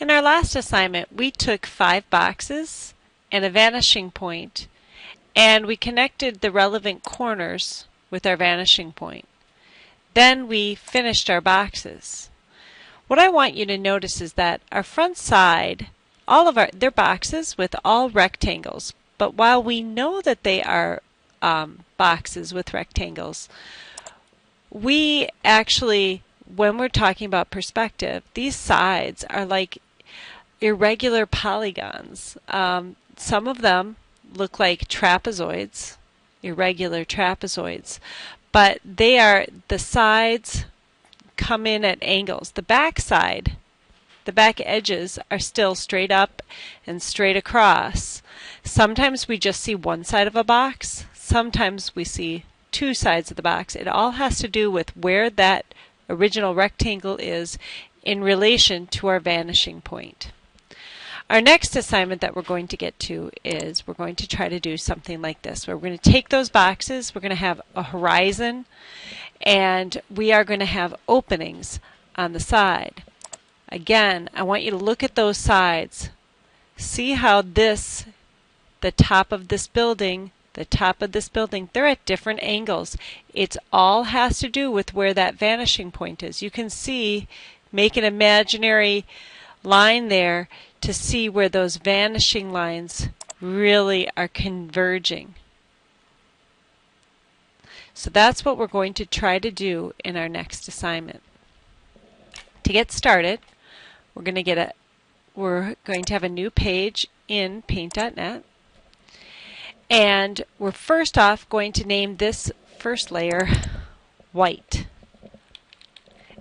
In our last assignment, we took 5 boxes and a vanishing point, and we connected the relevant corners with our vanishing point. Then we finished our boxes. What I want you to notice is that our front side, they're boxes with all rectangles, but while we know that they are boxes with rectangles, we actually, when we're talking about perspective, these sides are like irregular polygons. Some of them look like trapezoids, irregular trapezoids, but the sides come in at angles. The back side, the back edges are still straight up and straight across. Sometimes we just see one side of a box, sometimes we see 2 sides of the box. It all has to do with where that original rectangle is in relation to our vanishing point. Our next assignment that we're going to get to is we're going to try to do something like this, where we're going to take those boxes, we're going to have a horizon, and we are going to have openings on the side. Again, I want you to look at those sides. See how the top of this building, they're at different angles. It all has to do with where that vanishing point is. You can see, make an imaginary line there to see where those vanishing lines really are converging. So that's what we're going to try to do in our next assignment. To get started, we're going to have a new page in Paint.net, and we're first off going to name this first layer white,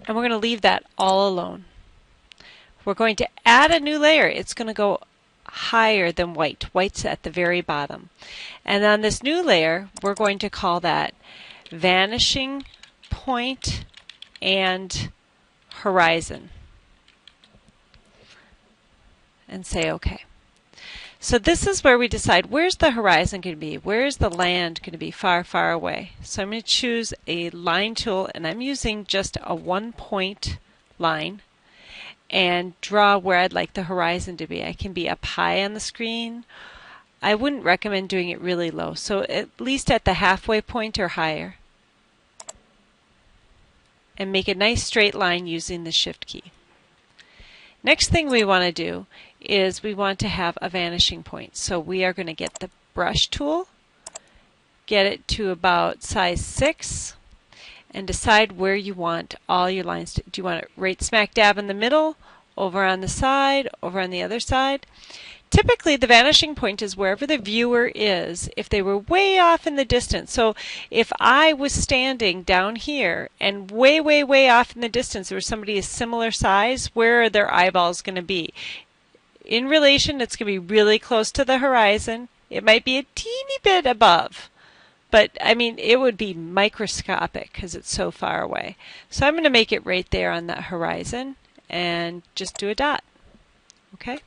and we're going to leave that all alone. We're going to add a new layer. It's going to go higher than white. White's at the very bottom. And on this new layer, we're going to call that vanishing point and horizon. And say OK. So this is where we decide where's the horizon going to be? Where's the land going to be far, far away? So I'm going to choose a line tool, and I'm using just a 1-point line, and draw where I'd like the horizon to be. I can be up high on the screen. I wouldn't recommend doing it really low, so at least at the halfway point or higher. And make a nice straight line using the Shift key. Next thing we want to do is we want to have a vanishing point. So we are going to get the brush tool, get it to about size 6, and decide where you want all your lines to. Do you want it right smack dab in the middle, over on the side, over on the other side? Typically the vanishing point is wherever the viewer is, if they were way off in the distance. So if I was standing down here and way, way, way off in the distance there was somebody a similar size, where are their eyeballs going to be? In relation, it's going to be really close to the horizon. It might be a teeny bit above. But, I mean, it would be microscopic because it's so far away. So I'm going to make it right there on that horizon and just do a dot. Okay?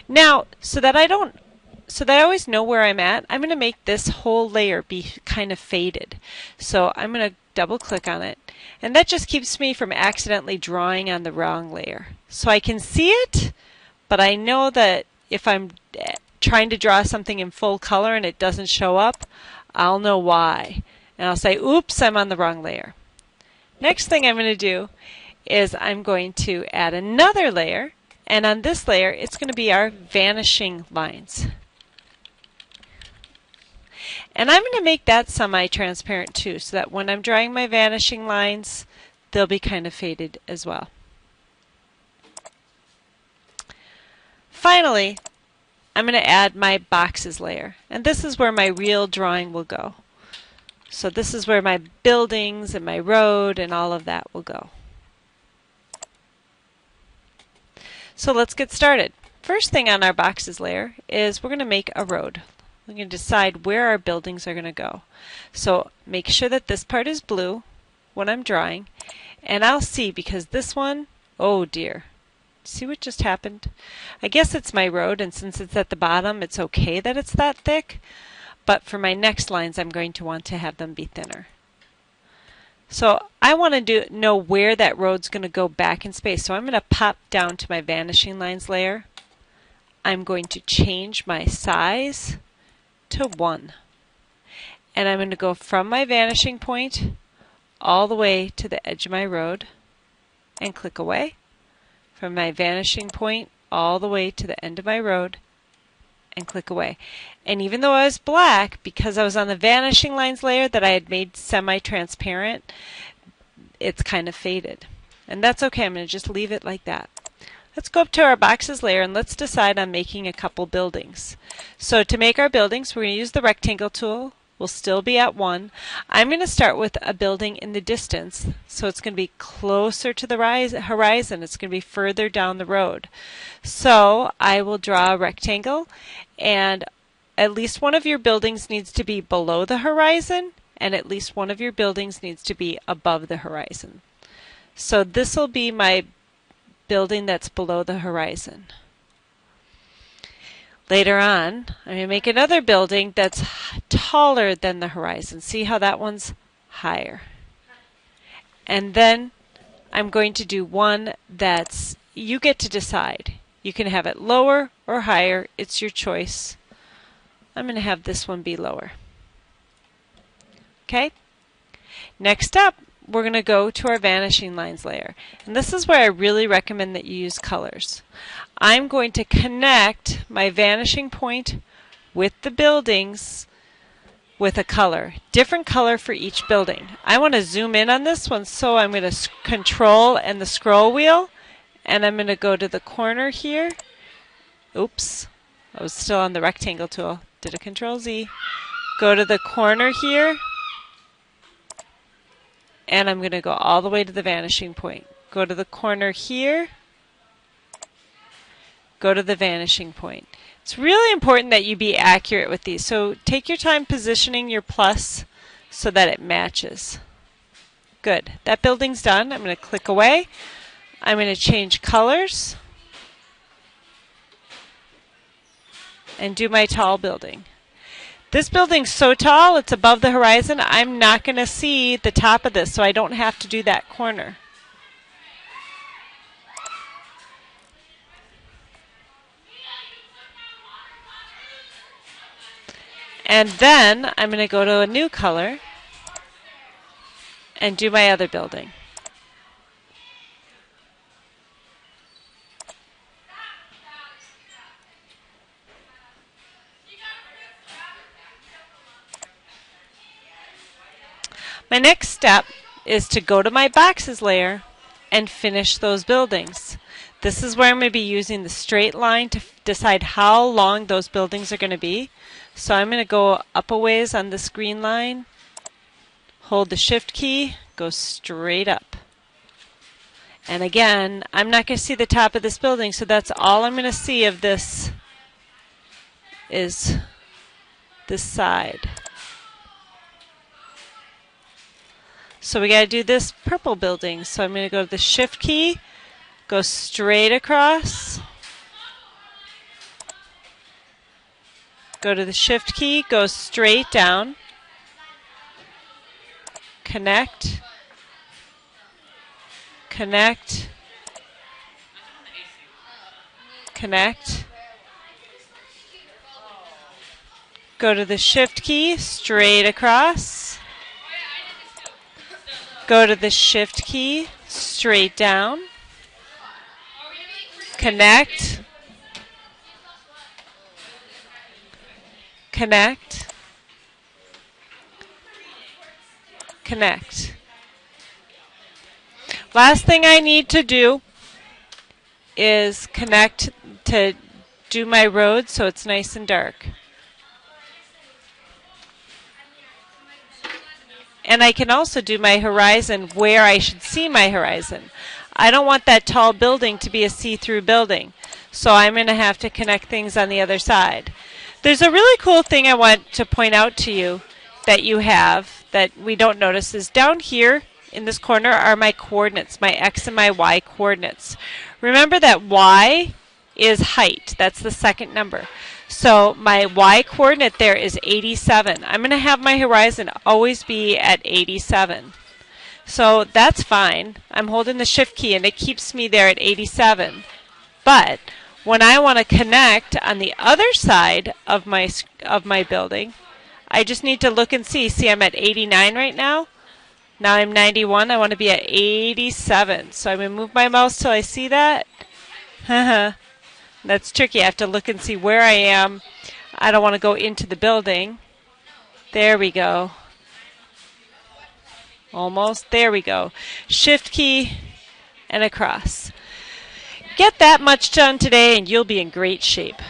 Now, so that I always know where I'm at, I'm going to make this whole layer be kind of faded. So I'm going to double click on it. And that just keeps me from accidentally drawing on the wrong layer. So I can see it, but I know that if I'm trying to draw something in full color and it doesn't show up, I'll know why. And I'll say, oops, I'm on the wrong layer. Next thing I'm going to do is I'm going to add another layer. And on this layer, it's going to be our vanishing lines. And I'm going to make that semi-transparent too, so that when I'm drawing my vanishing lines, they'll be kind of faded as well. Finally, I'm going to add my boxes layer, and this is where my real drawing will go. So this is where my buildings and my road and all of that will go. So let's get started. First thing on our boxes layer is we're going to make a road. We're going to decide where our buildings are going to go. So make sure that this part is blue when I'm drawing, and I'll see, because this one, oh dear. See what just happened? I guess it's my road, and since it's at the bottom, it's okay that it's that thick. But for my next lines, I'm going to want to have them be thinner. So I want to know where that road's going to go back in space. So I'm going to pop down to my vanishing lines layer. I'm going to change my size to 1. And I'm going to go from my vanishing point all the way to the edge of my road and click away. From my vanishing point all the way to the end of my road and click away. And even though I was black, because I was on the vanishing lines layer that I had made semi-transparent, it's kind of faded. And that's okay, I'm going to just leave it like that. Let's go up to our boxes layer and let's decide on making a couple buildings. So to make our buildings, we're going to use the rectangle tool. We'll still be at 1. I'm going to start with a building in the distance, so it's going to be closer to the horizon. It's going to be further down the road. So I will draw a rectangle, and at least one of your buildings needs to be below the horizon, and at least one of your buildings needs to be above the horizon. So this will be my building that's below the horizon. Later on, I'm going to make another building that's taller than the horizon. See how that one's higher. And then I'm going to do one that's, you get to decide. You can have it lower or higher. It's your choice. I'm going to have this one be lower. Okay? Next up, we're going to go to our vanishing lines layer. And this is where I really recommend that you use colors. I'm going to connect my vanishing point with the buildings with a color. Different color for each building. I want to zoom in on this one, so I'm going to control and the scroll wheel, and I'm going to go to the corner here. Oops, I was still on the rectangle tool. Did a Control Z. Go to the corner here, and I'm going to go all the way to the vanishing point. Go to the corner here, go to the vanishing point. It's really important that you be accurate with these. So take your time positioning your plus so that it matches. Good. That building's done. I'm going to click away. I'm going to change colors and do my tall building. This building's so tall, it's above the horizon, I'm not going to see the top of this, so I don't have to do that corner. And then I'm going to go to a new color and do my other building. My next step is to go to my boxes layer and finish those buildings. This is where I'm going to be using the straight line to decide how long those buildings are going to be. So I'm going to go up a ways on this green line, hold the shift key, go straight up. And again, I'm not going to see the top of this building, so that's all I'm going to see of this is this side. So we got to do this purple building. So I'm going to go to the shift key, go straight across, go to the shift key, go straight down, connect, connect, connect, go to the shift key, straight across, go to the shift key, straight down, connect, connect, connect. Last thing I need to do is connect to do my road so it's nice and dark. And I can also do my horizon where I should see my horizon. I don't want that tall building to be a see-through building, so I'm going to have to connect things on the other side. There's a really cool thing I want to point out to you that you have that we don't notice is down here in this corner are my coordinates, my x and my y coordinates. Remember that y is height. That's the second number. So my y coordinate there is 87. I'm going to have my horizon always be at 87. So that's fine. I'm holding the shift key and it keeps me there at 87. But when I want to connect on the other side of my building, I just need to look and see. See, I'm at 89 right now. Now I'm 91. I want to be at 87. So I'm going to move my mouse till I see that. That's tricky. I have to look and see where I am. I don't want to go into the building. There we go. Almost. There we go. Shift key and across. Get that much done today and you'll be in great shape.